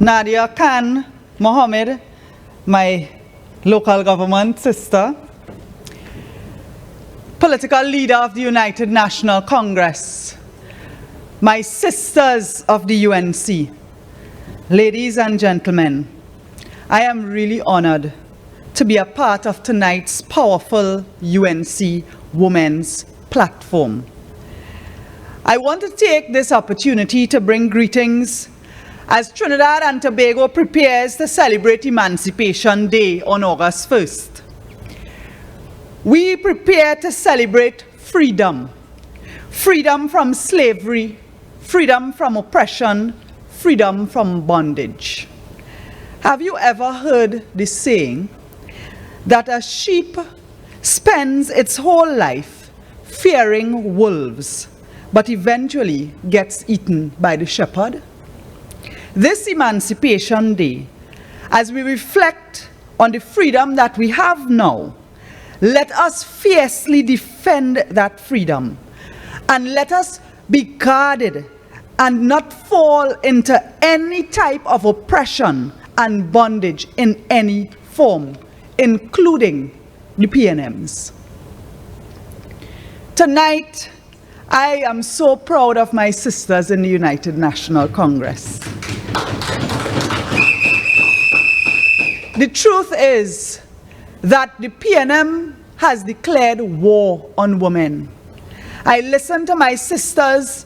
Nadia Khan Mohammed, my local government sister, political leader of the United National Congress, my sisters of the UNC, ladies and gentlemen, I am really honored to be a part of tonight's powerful UNC Women's Platform. I want to take this opportunity to bring greetings as Trinidad and Tobago prepares to celebrate Emancipation Day on August 1st. We prepare to celebrate freedom. Freedom from slavery, freedom from oppression, freedom from bondage. Have you ever heard the saying that a sheep spends its whole life fearing wolves, but eventually gets eaten by the shepherd? This Emancipation Day, as we reflect on the freedom that we have now, let us fiercely defend that freedom, and let us be guarded and not fall into any type of oppression and bondage in any form, including the PNMs. Tonight, I am so proud of my sisters in the United National Congress. The truth is that the PNM has declared war on women. I listened to my sisters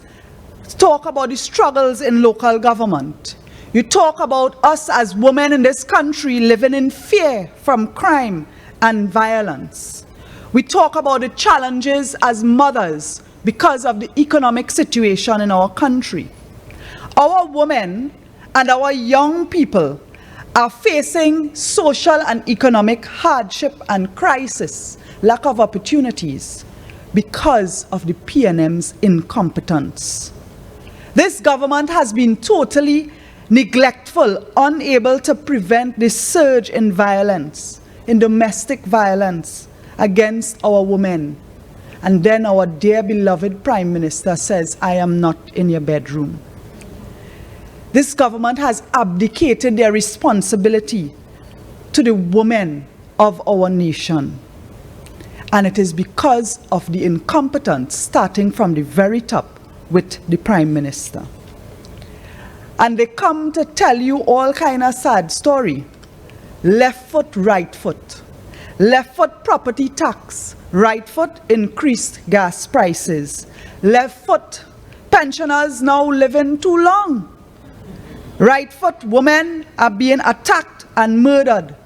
talk about the struggles in local government. You talk about us as women in this country living in fear from crime and violence. We talk about the challenges as mothers because of the economic situation in our country. Our women and our young people are facing social and economic hardship and crisis, lack of opportunities, because of the PNM's incompetence. This government has been totally neglectful, unable to prevent the surge in violence, in domestic violence against our women. And then our dear beloved Prime Minister says, I am not in your bedroom. This government has abdicated their responsibility to the women of our nation. And it is because of the incompetence starting from the very top with the Prime Minister. And they come to tell you all kind of sad story. Left foot, right foot. Left foot property tax. Right foot increased gas prices. Left foot pensioners now living too long. Right foot women are being attacked and murdered.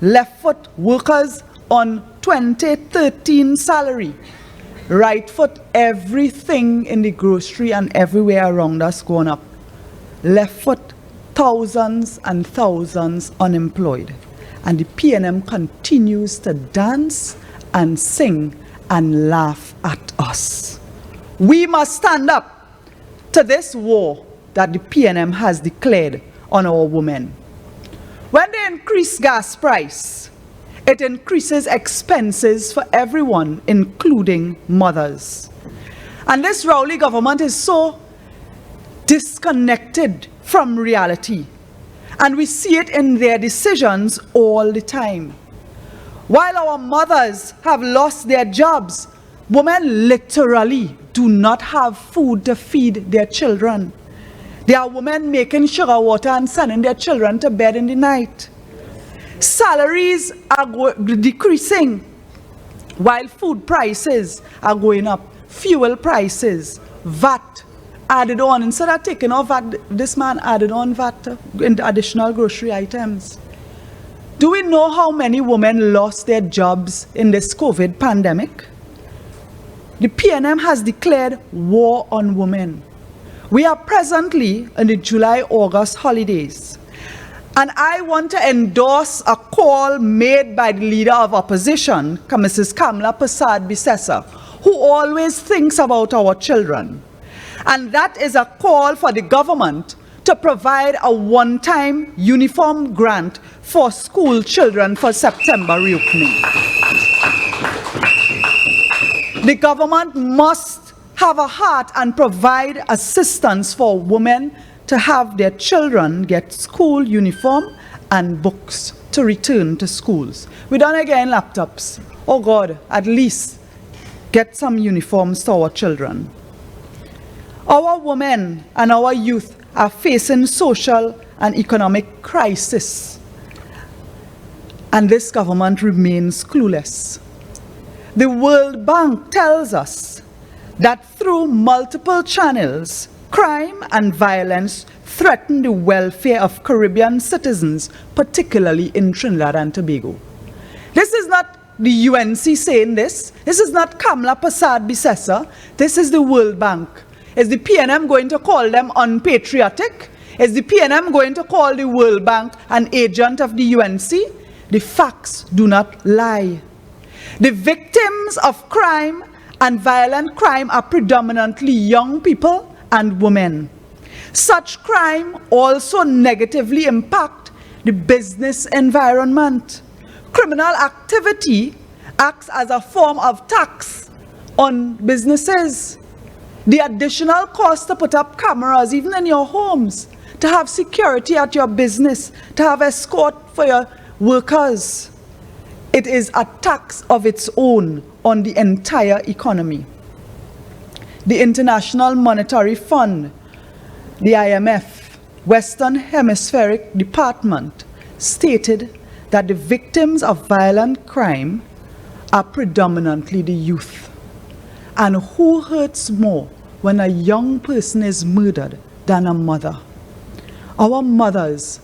Left foot workers on 2013 salary. Right foot everything in the grocery and everywhere around us going up. Left foot thousands and thousands unemployed. And the PNM continues to dance and sing and laugh at us. We must stand up to this war that the PNM has declared on our women. When they increase gas price, it increases expenses for everyone, including mothers. And this Rowley government is so disconnected from reality. And we see it in their decisions all the time. While our mothers have lost their jobs, women literally do not have food to feed their children. There are women making sugar water and sending their children to bed in the night. Salaries are decreasing while food prices are going up. Fuel prices, VAT added on. Instead of taking off VAT, this man added on VAT in additional grocery items. Do we know how many women lost their jobs in this COVID pandemic? The PNM has declared war on women. We are presently in the July-August holidays. And I want to endorse a call made by the leader of opposition, Mrs. Kamla Persad-Bissessar, who always thinks about our children. And that is a call for the government to provide a one-time uniform grant for school children for September reopening. The government must have a heart and provide assistance for women to have their children get school uniform and books to return to schools. We don't again laptops. Oh God, at least get some uniforms to our children. Our women and our youth are facing social and economic crisis, and this government remains clueless. The World Bank tells us that through multiple channels, crime and violence threaten the welfare of Caribbean citizens, particularly in Trinidad and Tobago. This is not the UNC saying this. This is not Kamla Persad-Bissessar. This is the World Bank. Is the PNM going to call them unpatriotic? Is the PNM going to call the World Bank an agent of the UNC? The facts do not lie. The victims of crime and violent crime are predominantly young people and women. Such crime also negatively impact the business environment. Criminal activity acts as a form of tax on businesses. The additional cost to put up cameras, even in your homes, to have security at your business, to have escort for your workers, it is a tax of its own on the entire economy. The International Monetary Fund, the IMF, Western Hemispheric Department, stated that the victims of violent crime are predominantly the youth. And who hurts more when a young person is murdered than a mother? Our mothers,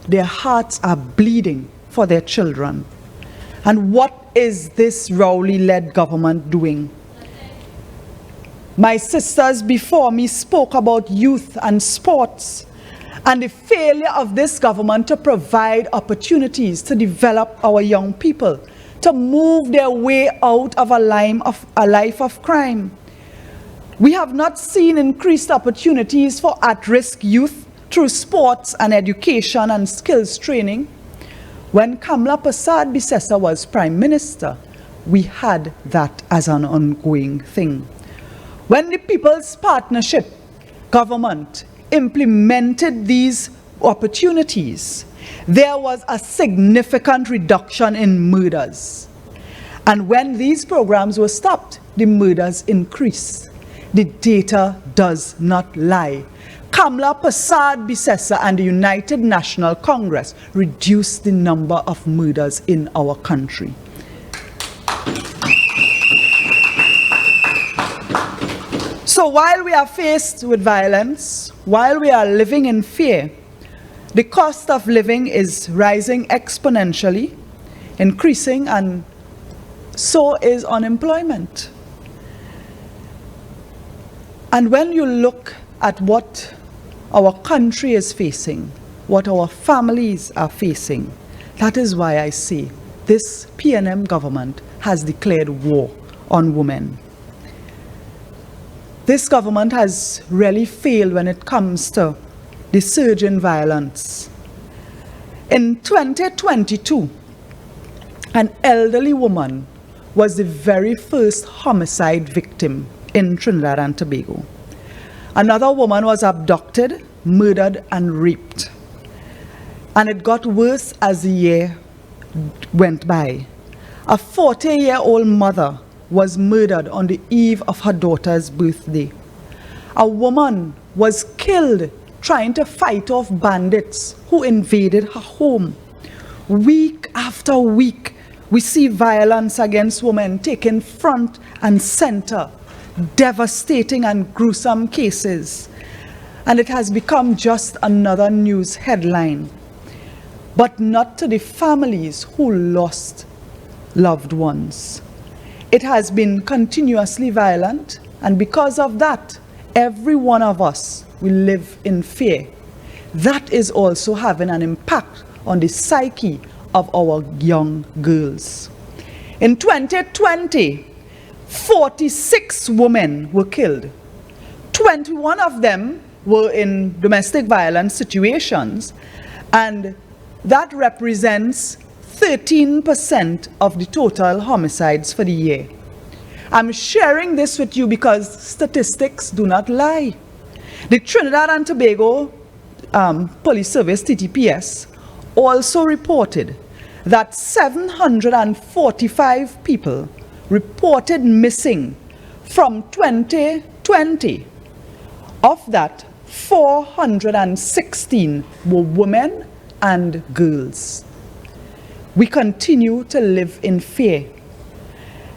their hearts are bleeding for their children. And what is this Rowley-led government doing? My sisters before me spoke about youth and sports and the failure of this government to provide opportunities to develop our young people, to move their way out of a life of crime. We have not seen increased opportunities for at-risk youth through sports and education and skills training. When Kamla Persad-Bissessar was Prime Minister, we had that as an ongoing thing. When the People's Partnership government implemented these opportunities, there was a significant reduction in murders. And when these programs were stopped, the murders increased. The data does not lie. Kamla Persad-Bissessar and the United National Congress reduced the number of murders in our country. So while we are faced with violence, while we are living in fear, the cost of living is rising exponentially, increasing, and so is unemployment. And when you look at what our country is facing, what our families are facing, that is why I say this PNM government has declared war on women. This government has really failed when it comes to the surge in violence. In 2022, an elderly woman was the very first homicide victim in Trinidad and Tobago. Another woman was abducted, murdered, and raped. And it got worse as the year went by. A 40-year-old mother was murdered on the eve of her daughter's birthday. A woman was killed trying to fight off bandits who invaded her home. Week after week, we see violence against women taking front and center, devastating and gruesome cases. And it has become just another news headline, but not to the families who lost loved ones. It has been continuously violent, and because of that, every one of us will live in fear. That is also having an impact on the psyche of our young girls. In 2020, 46 women were killed. 21 of them were in domestic violence situations, and that represents 13% of the total homicides for the year. I'm sharing this with you because statistics do not lie. The Trinidad and Tobago Police Service, TTPS, also reported that 745 people reported missing from 2020. Of that, 416 were women and girls. We continue to live in fear.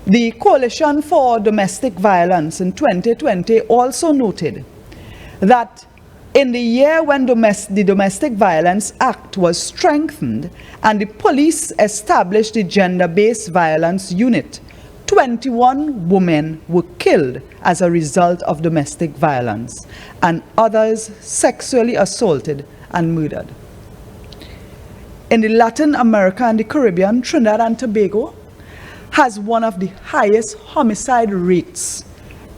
The Coalition for Domestic Violence in 2020 also noted that in the year when the Domestic Violence Act was strengthened and the police established the Gender-Based Violence Unit, 21 women were killed as a result of domestic violence, and others sexually assaulted and murdered. In the Latin America and the Caribbean, Trinidad and Tobago has one of the highest homicide rates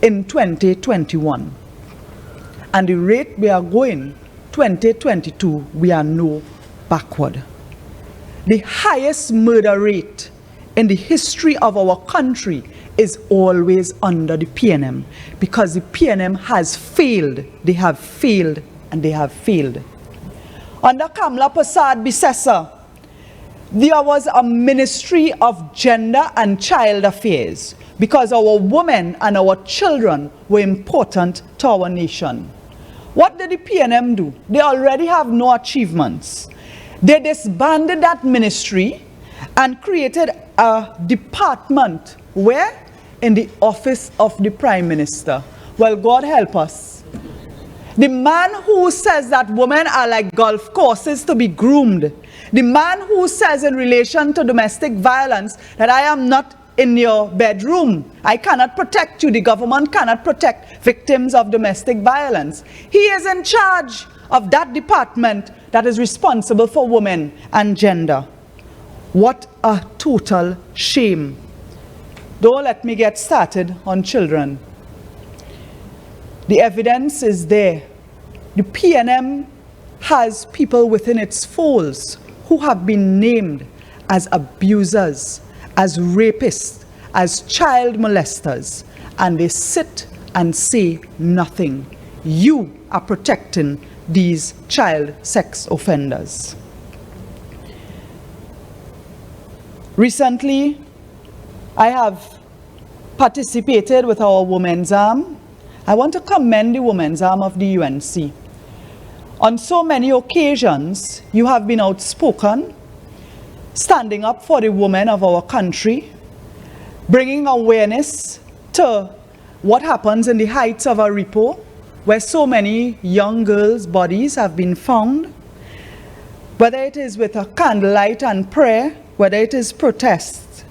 in 2021. And the rate we are going, 2022, we are no backward. The highest murder rate in the history of our country is always under the PNM, because the PNM has failed. They have failed and they have failed. Under Kamla Prasad Bisesa, there was a Ministry of Gender and Child Affairs, because our women and our children were important to our nation. What did the PNM do? They already have no achievements. They disbanded that ministry and created a department. Where? In the office of the Prime Minister. Well, God help us. The man who says that women are like golf courses to be groomed. The man who says in relation to domestic violence that I am not in your bedroom, I cannot protect you, the government cannot protect victims of domestic violence. He is in charge of that department that is responsible for women and gender. What a total shame. Don't let me get started on children. The evidence is there. The PNM has people within its folds who have been named as abusers, as rapists, as child molesters, and they sit and say nothing. You are protecting these child sex offenders. Recently, I have participated with our Women's Arm. I want to commend the Women's Arm of the UNC. On so many occasions, you have been outspoken, standing up for the women of our country, bringing awareness to what happens in the heights of Aripo, where so many young girls' bodies have been found, whether it is with a candlelight and prayer, whether it is protests.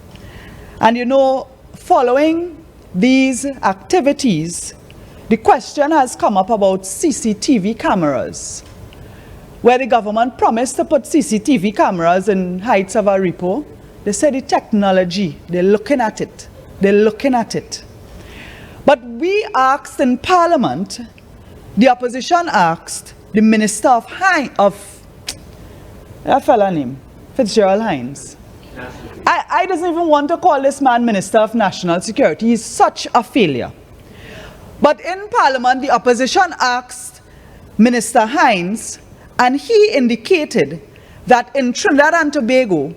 And you know, following these activities, the question has come up about CCTV cameras, where the government promised to put CCTV cameras in heights of Aripo. They said the technology, they're looking at it. They're looking at it. But we asked in Parliament, the opposition asked the Minister of that fella name, Fitzgerald Hines. I don't even want to call this man Minister of National Security. He's such a failure. But in Parliament, the opposition asked Minister Hines, and he indicated that in Trinidad and Tobago,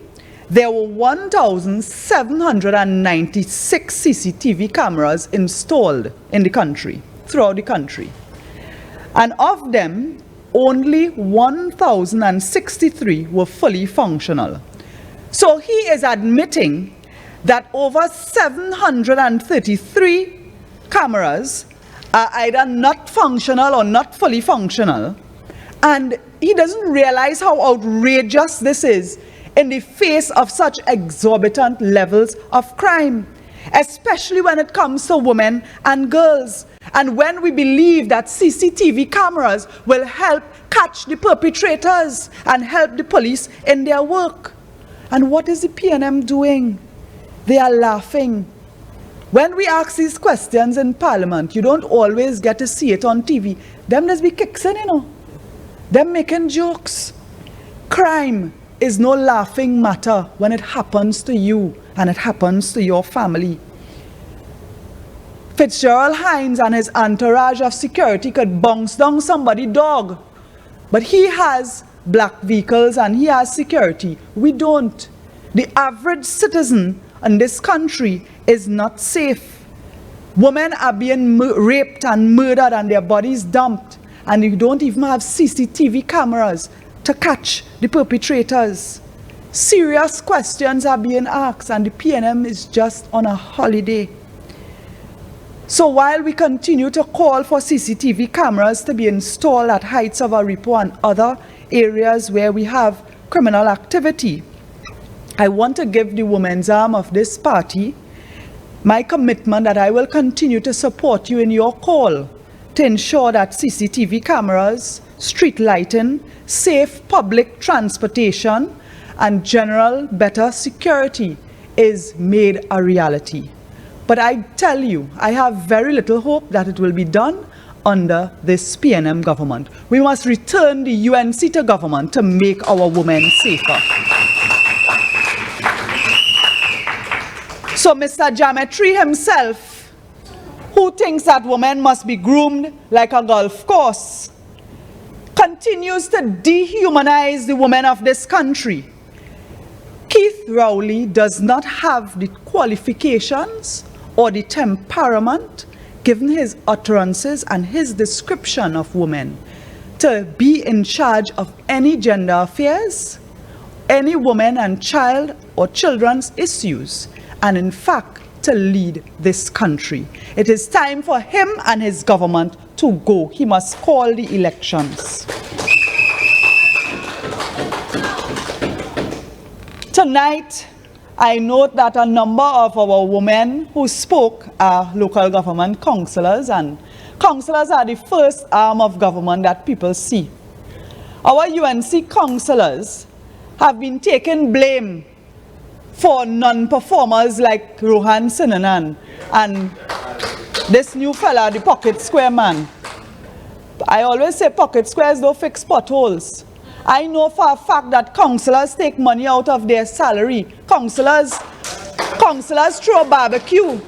there were 1,796 CCTV cameras installed in the country, throughout the country. And of them, only 1,063 were fully functional. So he is admitting that over 733 cameras are either not functional or not fully functional. And he doesn't realize how outrageous this is in the face of such exorbitant levels of crime, especially when it comes to women and girls. And when we believe that CCTV cameras will help catch the perpetrators and help the police in their work. And what is the PNM doing? They are laughing. When we ask these questions in Parliament, you don't always get to see it on TV. Them just be kicking, you know. Them making jokes. Crime is no laughing matter when it happens to you and it happens to your family. Fitzgerald Hines and his entourage of security could bounce down somebody's dog. But he has black vehicles and he has security. We don't. The average citizen in this country is not safe. Women are being raped and murdered and their bodies dumped. And you don't even have CCTV cameras to catch the perpetrators. Serious questions are being asked and the PNM is just on a holiday. So while we continue to call for CCTV cameras to be installed at heights of Aripo and other areas where we have criminal activity, I want to give the women's arm of this party my commitment that I will continue to support you in your call to ensure that CCTV cameras, street lighting, safe public transportation, and general better security is made a reality. But I tell you, I have very little hope that it will be done under this PNM government. We must return the UNC to government to make our women safer. So Mr. Geometry himself, who thinks that women must be groomed like a golf course, continues to dehumanize the women of this country. Keith Rowley does not have the qualifications or the temperament, given his utterances and his description of women, to be in charge of any gender affairs, any woman and child or children's issues, and in fact, to lead this country. It is time for him and his government to go. He must call the elections. Tonight, I note that a number of our women who spoke are local government councillors, and councillors are the first arm of government that people see. Our UNC councillors have been taking blame for non-performers like Rohan Sinanan and this new fella, the Pocket Square man. I always say pocket squares don't fix potholes. I know for a fact that councillors take money out of their salary. Councillors throw barbecue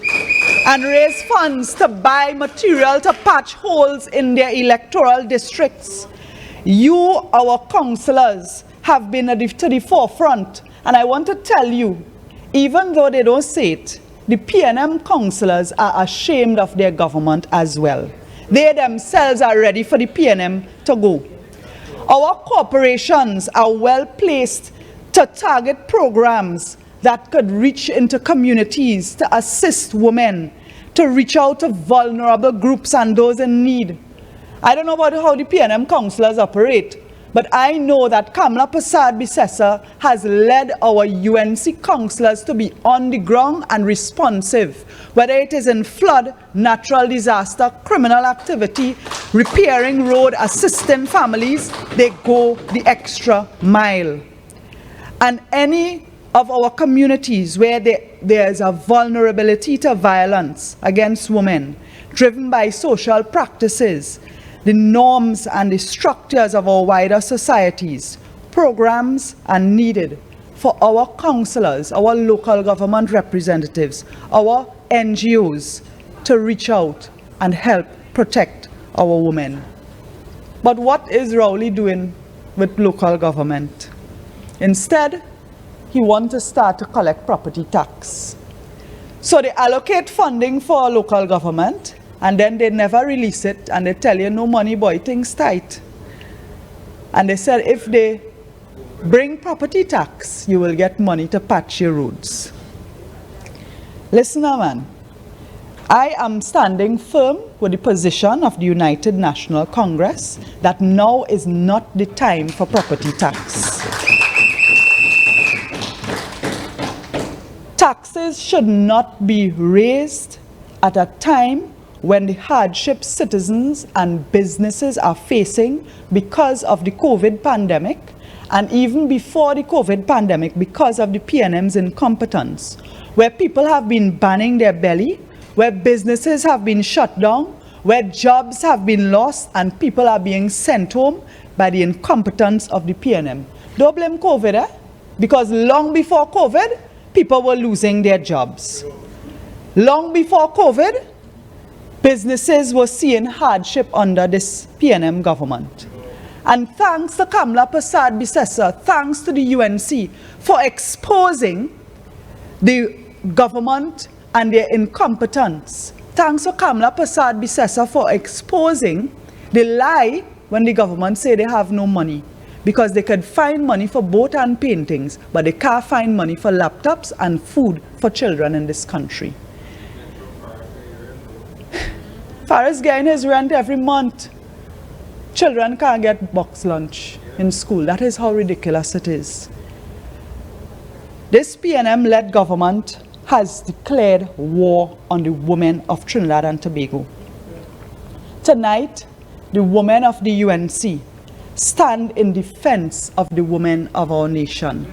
and raise funds to buy material to patch holes in their electoral districts. You, our councillors, have been to the forefront. And I want to tell you, even though they don't say it, the PNM councillors are ashamed of their government as well. They themselves are ready for the PNM to go. Our corporations are well placed to target programs that could reach into communities to assist women, to reach out to vulnerable groups and those in need. I don't know about how the PNM councillors operate, but I know that Kamla Prasad Bisesa has led our UNC councillors to be on the ground and responsive, whether it is in flood, natural disaster, criminal activity, repairing road, assisting families, they go the extra mile. And any of our communities where there is a vulnerability to violence against women, driven by social practices, the norms and the structures of our wider societies, programs are needed for our councillors, our local government representatives, our NGOs to reach out and help protect our women. But what is Rowley doing with local government? Instead, he wants to start to collect property tax. So they allocate funding for local government, and then they never release it, and they tell you, no money, boy, things tight. And they said, if they bring property tax, you will get money to patch your roads. Listen, man, I am standing firm with the position of the United National Congress that now is not the time for property tax. Taxes should not be raised at a time when the hardships citizens and businesses are facing because of the COVID pandemic, and even before the COVID pandemic because of the PNM's incompetence, where people have been banning their belly, where businesses have been shut down, where jobs have been lost, and people are being sent home by the incompetence of the PNM. Don't blame COVID, because long before COVID, people were losing their jobs. Long before COVID, Businesses were seeing hardship under this PNM government. And thanks to Kamla Persad-Bissessar, thanks to the UNC for exposing the government and their incompetence. Thanks to Kamla Persad-Bissessar for exposing the lie when the government say they have no money, because they could find money for boat and paintings, but they can't find money for laptops and food for children in this country. Farah's getting his rent every month. Children can't get box lunch in school. That is how ridiculous it is. This PNM-led government has declared war on the women of Trinidad and Tobago. Tonight, the women of the UNC stand in defense of the women of our nation.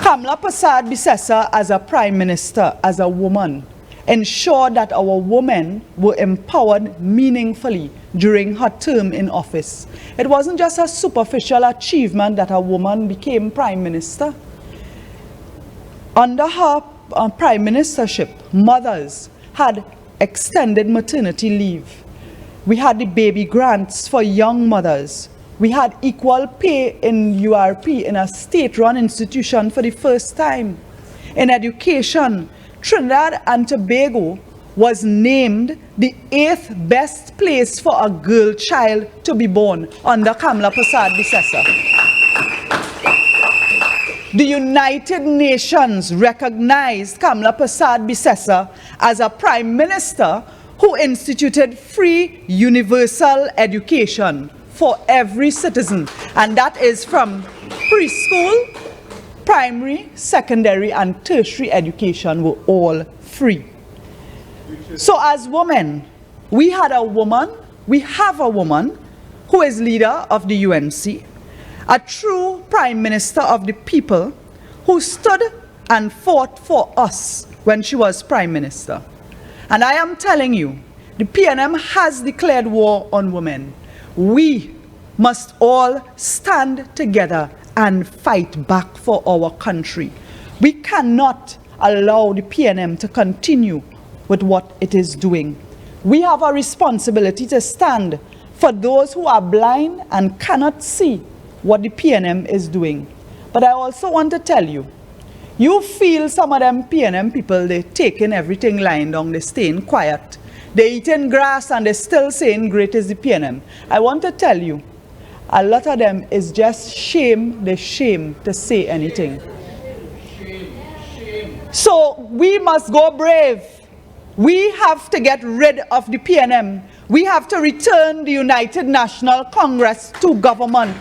Kamla Persad-Bissessar, as a Prime Minister, as a woman, ensured that our women were empowered meaningfully during her term in office. It wasn't just a superficial achievement that a woman became Prime Minister. Under her Prime Ministership, mothers had extended maternity leave. We had the baby grants for young mothers. We had equal pay in URP in a state-run institution for the first time. In education, Trinidad and Tobago was named the 8th best place for a girl child to be born under Kamla Persad-Bissessar. The United Nations recognized Kamla Persad-Bissessar as a Prime Minister who instituted free universal education for every citizen, and that is from preschool, primary, secondary, and tertiary education were all free. So as women, we have a woman who is leader of the UNC, a true Prime Minister of the people who stood and fought for us when she was Prime Minister. And I am telling you, the PNM has declared war on women. We must all stand together and fight back for our country. We cannot allow the PNM to continue with what it is doing. We have a responsibility to stand for those who are blind and cannot see what the PNM is doing. But I also want to tell you, you feel some of them PNM people, they're taking everything lying down, they're staying quiet. They're eating grass and they're still saying great is the PNM. I want to tell you, a lot of them is just shame to say anything. So we must go brave. We have to get rid of the PNM. We have to return the United National Congress to government.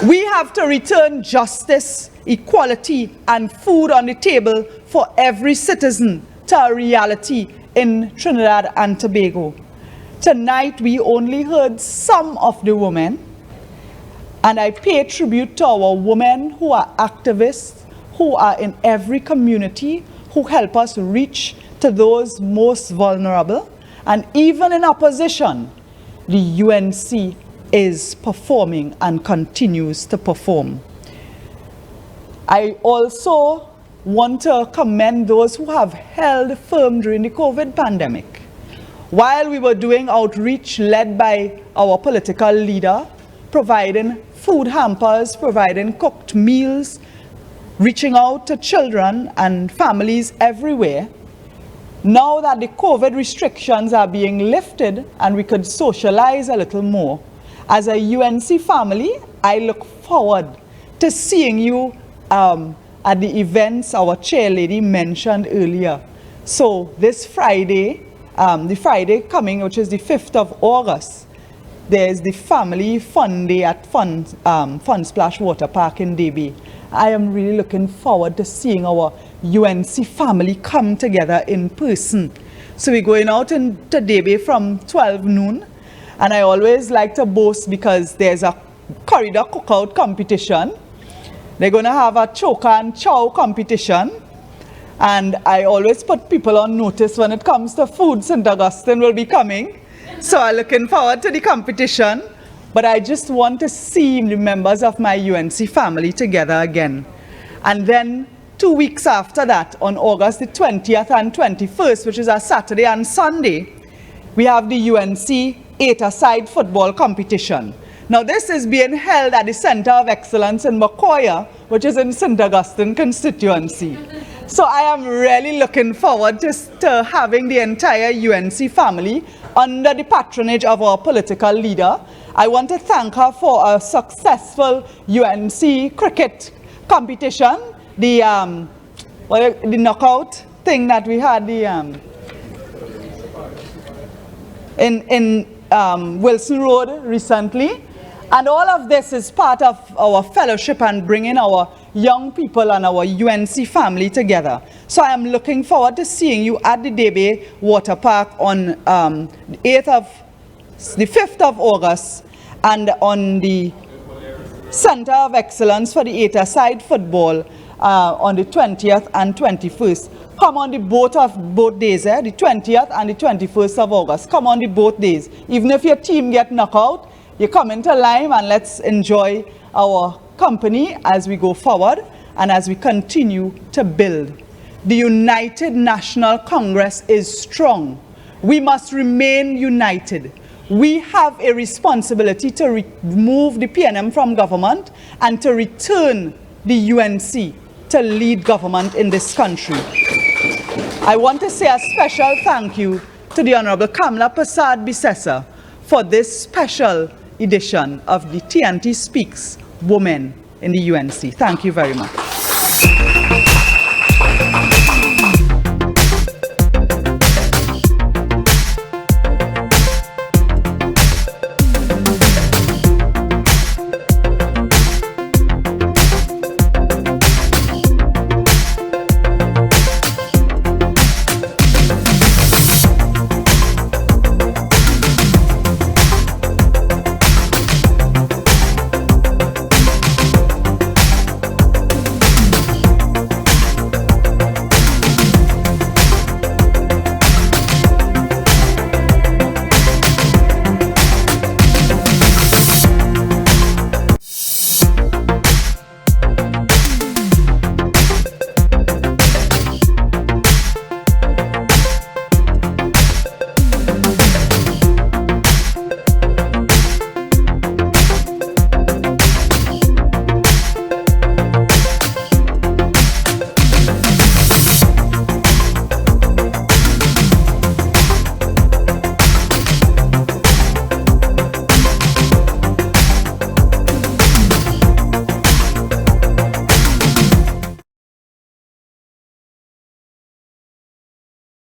We have to return justice, equality, and food on the table for every citizen to a reality in Trinidad and Tobago. Tonight, we only heard some of the women, and I pay tribute to our women who are activists, who are in every community, who help us reach to those most vulnerable. And even in opposition, the UNC is performing and continues to perform. I also want to commend those who have held firm during the COVID pandemic. While we were doing outreach led by our political leader, providing food hampers, providing cooked meals, reaching out to children and families everywhere, now that the COVID restrictions are being lifted and we could socialize a little more, as a UNC family, I look forward to seeing you at the events our chairlady mentioned earlier. So this Friday, the Friday coming, which is the 5th of August, there's the Family Fun Day at Fun Splash Water Park in Debe. I am really looking forward to seeing our UNC family come together in person. So we're going out into Debe from 12 noon. And I always like to boast because there's a corridor cookout competition. They're going to have a choker and chow competition. And I always put people on notice when it comes to food. St. Augustine will be coming. So I'm looking forward to the competition. But I just want to see the members of my UNC family together again. And then 2 weeks after that, on August the 20th and 21st, which is a Saturday and Sunday, we have the UNC 8-a-side football competition. Now this is being held at the Center of Excellence in Macoya, which is in St. Augustine constituency. So I am really looking forward to having the entire UNC family under the patronage of our political leader. I want to thank her for a successful UNC cricket competition, the knockout thing that we had in Wilson Road recently. And all of this is part of our fellowship and bringing our young people and our UNC family together. So I am looking forward to seeing you at the Debe Water Park on the 5th of August, and on the Center of Excellence for the 8-a-side football on the 20th and 21st. Come on the both days, the 20th and the 21st of August. Come on the both days. Even if your team get knocked out, you come into Lime and let's enjoy our company as we go forward and as we continue to build. The United National Congress is strong. We must remain united. We have a responsibility to remove the PNM from government and to return the UNC to lead government in this country. I want to say a special thank you to the Honorable Kamla Prasad Bisesa for this special edition of the TNT Speaks Women in the UNC. Thank you very much.